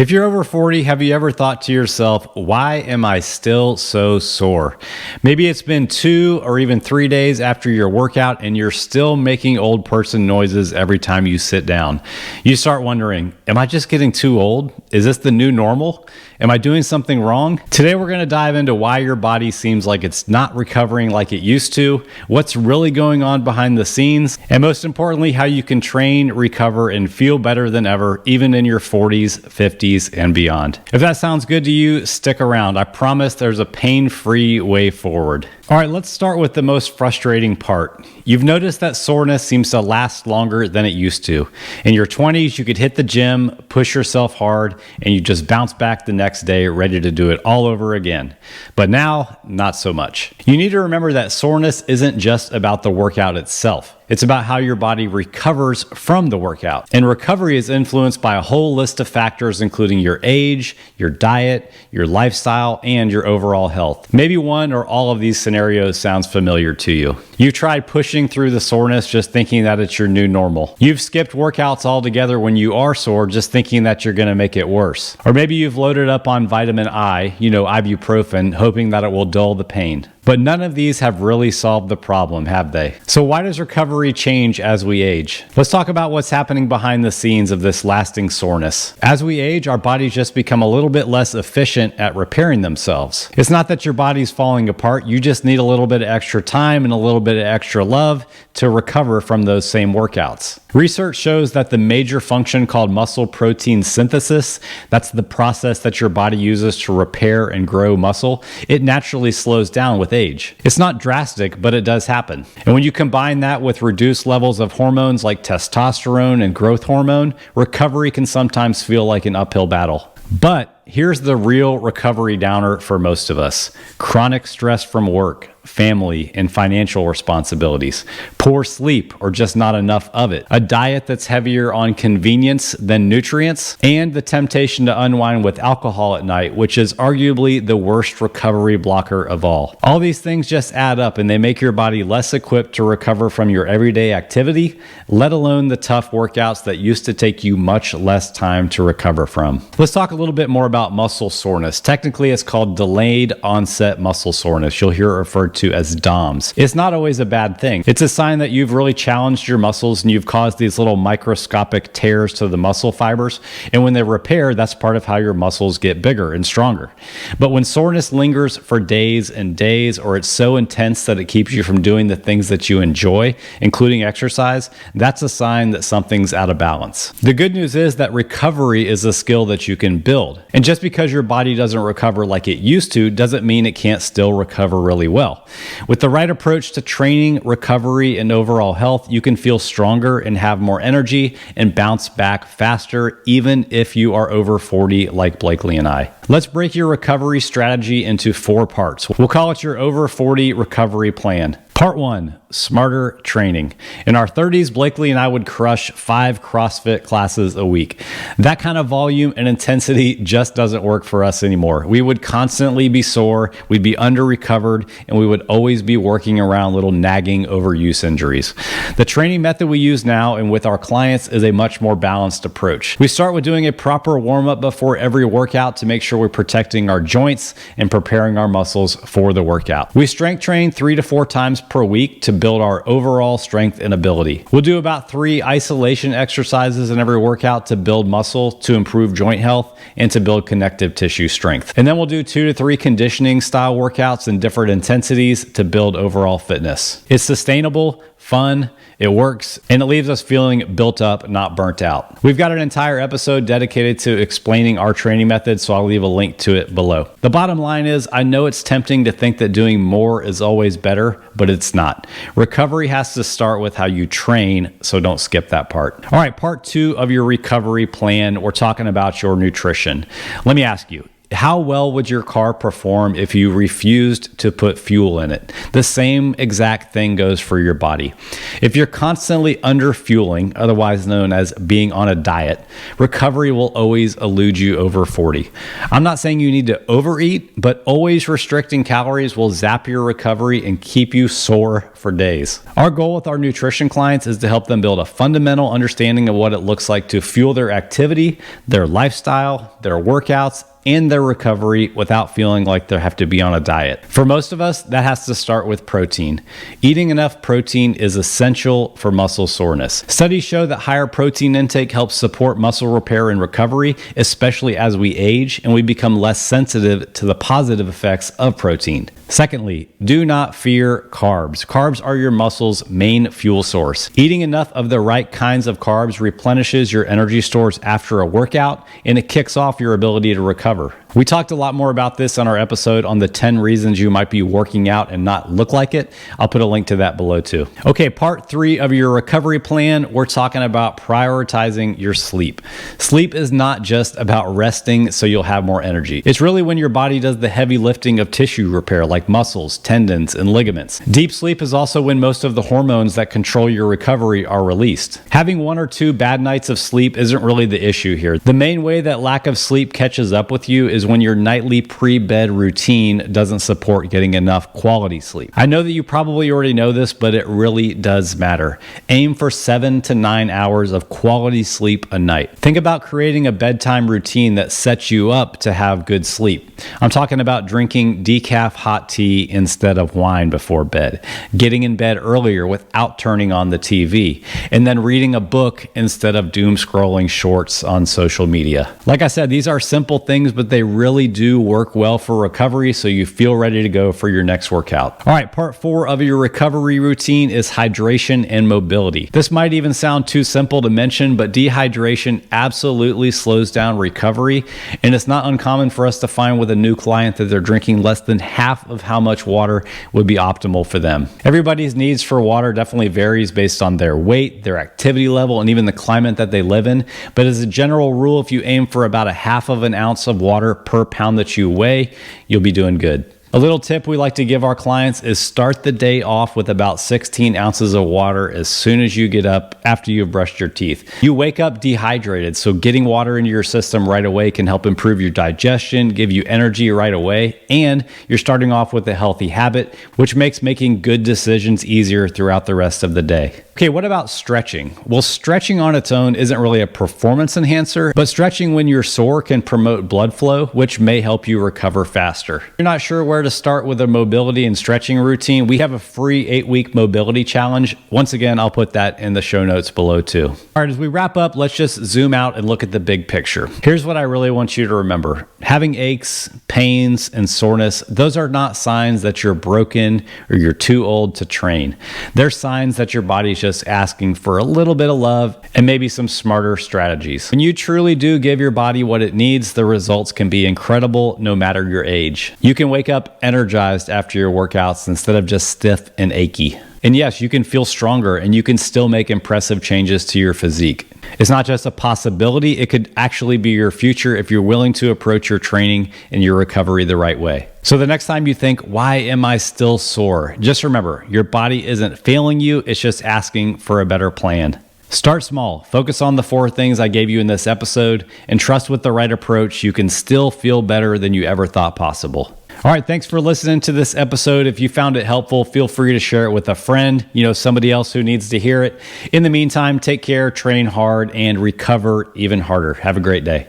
If you're over 40, have you ever thought to yourself, why am I still so sore? Maybe it's been 2 or even 3 days after your workout and you're still making old person noises every time you sit down. You start wondering, am I just getting too old? Is this the new normal? Am I doing something wrong? Today we're going to dive into why your body seems like it's not recovering like it used to, what's really going on behind the scenes, and most importantly, how you can train, recover, and feel better than ever, even in your 40s, 50s, and beyond. If that sounds good to you, stick around. I promise there's a pain-free way forward. All right, let's start with the most frustrating part. You've noticed that soreness seems to last longer than it used to. In your 20s, you could hit the gym, push yourself hard, and you just bounce back the next day ready to do it all over again. But now, not so much. You need to remember that soreness isn't just about the workout itself. It's about how your body recovers from the workout. And recovery is influenced by a whole list of factors, including your age, your diet, your lifestyle, and your overall health. Maybe one or all of these scenarios sounds familiar to you. You've tried pushing through the soreness just thinking that it's your new normal. You've skipped workouts altogether when you are sore just thinking that you're going to make it worse. Or maybe you've loaded up on vitamin I, ibuprofen, hoping that it will dull the pain. But none of these have really solved the problem, have they? So why does recovery change as we age? Let's talk about what's happening behind the scenes of this lasting soreness. As we age, our bodies just become a little bit less efficient at repairing themselves. It's not that your body's falling apart, you just need a little bit of extra time and a little bit of extra love to recover from those same workouts. Research shows that the major function called muscle protein synthesis, that's the process that your body uses to repair and grow muscle, it naturally slows down with age. It's not drastic, but it does happen. And when you combine that with reduced levels of hormones like testosterone and growth hormone, recovery can sometimes feel like an uphill battle. But here's the real recovery downer for most of us. Chronic stress from work, family, and financial responsibilities, poor sleep or just not enough of it, a diet that's heavier on convenience than nutrients, and the temptation to unwind with alcohol at night, which is arguably the worst recovery blocker of all. All these things just add up and they make your body less equipped to recover from your everyday activity, let alone the tough workouts that used to take you much less time to recover from. Let's talk a little bit more about muscle soreness. Technically, it's called delayed onset muscle soreness. You'll hear it referred to as DOMS. It's not always a bad thing. It's a sign that you've really challenged your muscles and you've caused these little microscopic tears to the muscle fibers. And when they repair, that's part of how your muscles get bigger and stronger. But when soreness lingers for days and days, or it's so intense that it keeps you from doing the things that you enjoy, including exercise, that's a sign that something's out of balance. The good news is that recovery is a skill that you can build. And just because your body doesn't recover like it used to doesn't mean it can't still recover really well. With the right approach to training, recovery, and overall health, you can feel stronger and have more energy and bounce back faster, even if you are over 40 like Blakely and I. Let's break your recovery strategy into 4 parts. We'll call it your over 40 recovery plan. Part 1, smarter training. In our 30s, Blakely and I would crush 5 CrossFit classes a week. That kind of volume and intensity just doesn't work for us anymore. We would constantly be sore, we'd be under-recovered, and we would always be working around little nagging overuse injuries. The training method we use now and with our clients is a much more balanced approach. We start with doing a proper warm-up before every workout to make sure we're protecting our joints and preparing our muscles for the workout. We strength train 3 to 4 times per week to build our overall strength and ability. We'll do about 3 isolation exercises in every workout to build muscle, to improve joint health, and to build connective tissue strength. And then we'll do 2 to 3 conditioning style workouts in different intensities to build overall fitness. It's sustainable, fun, it works, and it leaves us feeling built up, not burnt out. We've got an entire episode dedicated to explaining our training method, so I'll leave a link to it below. The bottom line is, I know it's tempting to think that doing more is always better, but it's not. Recovery has to start with how you train, so don't skip that part. All right, part 2 of your recovery plan, we're talking about your nutrition. Let me ask you, How well would your car perform if you refused to put fuel in it? The same exact thing goes for your body. If you're constantly under fueling, otherwise known as being on a diet, recovery will always elude you over 40. I'm not saying you need to overeat, but always restricting calories will zap your recovery and keep you sore for days. Our goal with our nutrition clients is to help them build a fundamental understanding of what it looks like to fuel their activity, their lifestyle, their workouts, and their recovery without feeling like they have to be on a diet. For most of us, that has to start with protein. Eating enough protein is essential for muscle soreness. Studies show that higher protein intake helps support muscle repair and recovery, especially as we age and we become less sensitive to the positive effects of protein. Secondly, do not fear carbs. Carbs are your muscle's main fuel source. Eating enough of the right kinds of carbs replenishes your energy stores after a workout, and it kicks off your ability to recover. We talked a lot more about this on our episode on the 10 reasons you might be working out and not look like it. I'll put a link to that below too. Okay, part 3 of your recovery plan, we're talking about prioritizing your sleep. Sleep is not just about resting so you'll have more energy. It's really when your body does the heavy lifting of tissue repair like muscles, tendons, and ligaments. Deep sleep is also when most of the hormones that control your recovery are released. Having 1 or 2 bad nights of sleep isn't really the issue here. The main way that lack of sleep catches up with you is when your nightly pre-bed routine doesn't support getting enough quality sleep. I know that you probably already know this, but it really does matter. Aim for 7 to 9 hours of quality sleep a night. Think about creating a bedtime routine that sets you up to have good sleep. I'm talking about drinking decaf hot tea instead of wine before bed, getting in bed earlier without turning on the TV, and then reading a book instead of doom scrolling shorts on social media. Like I said, these are simple things, but they really do work well for recovery so you feel ready to go for your next workout. All right, part 4 of your recovery routine is hydration and mobility. This might even sound too simple to mention, but dehydration absolutely slows down recovery, and it's not uncommon for us to find with a new client that they're drinking less than half of how much water would be optimal for them. Everybody's needs for water definitely varies based on their weight, their activity level, and even the climate that they live in, but as a general rule, if you aim for about a half of an ounce of water per pound that you weigh, you'll be doing good. A little tip we like to give our clients is start the day off with about 16 ounces of water as soon as you get up after you've brushed your teeth. You wake up dehydrated, so getting water into your system right away can help improve your digestion, give you energy right away, and you're starting off with a healthy habit, which makes making good decisions easier throughout the rest of the day. Okay, what about stretching? Well, stretching on its own isn't really a performance enhancer, but stretching when you're sore can promote blood flow, which may help you recover faster. If you're not sure where to start with a mobility and stretching routine, we have a free 8-week mobility challenge. Once again, I'll put that in the show notes below too. All right, as we wrap up, let's just zoom out and look at the big picture. Here's what I really want you to remember. Having aches, pains, and soreness, those are not signs that you're broken or you're too old to train. They're signs that your body's just asking for a little bit of love and maybe some smarter strategies. When you truly do give your body what it needs, the results can be incredible no matter your age. You can wake up energized after your workouts instead of just stiff and achy. And yes, you can feel stronger and you can still make impressive changes to your physique. It's not just a possibility, it could actually be your future if you're willing to approach your training and your recovery the right way. So the next time you think, why am I still sore? Just remember, your body isn't failing you, it's just asking for a better plan. Start small, focus on the 4 things I gave you in this episode, and trust with the right approach, you can still feel better than you ever thought possible. All right, thanks for listening to this episode. If you found it helpful, feel free to share it with a friend, somebody else who needs to hear it. In the meantime, take care, train hard, and recover even harder. Have a great day.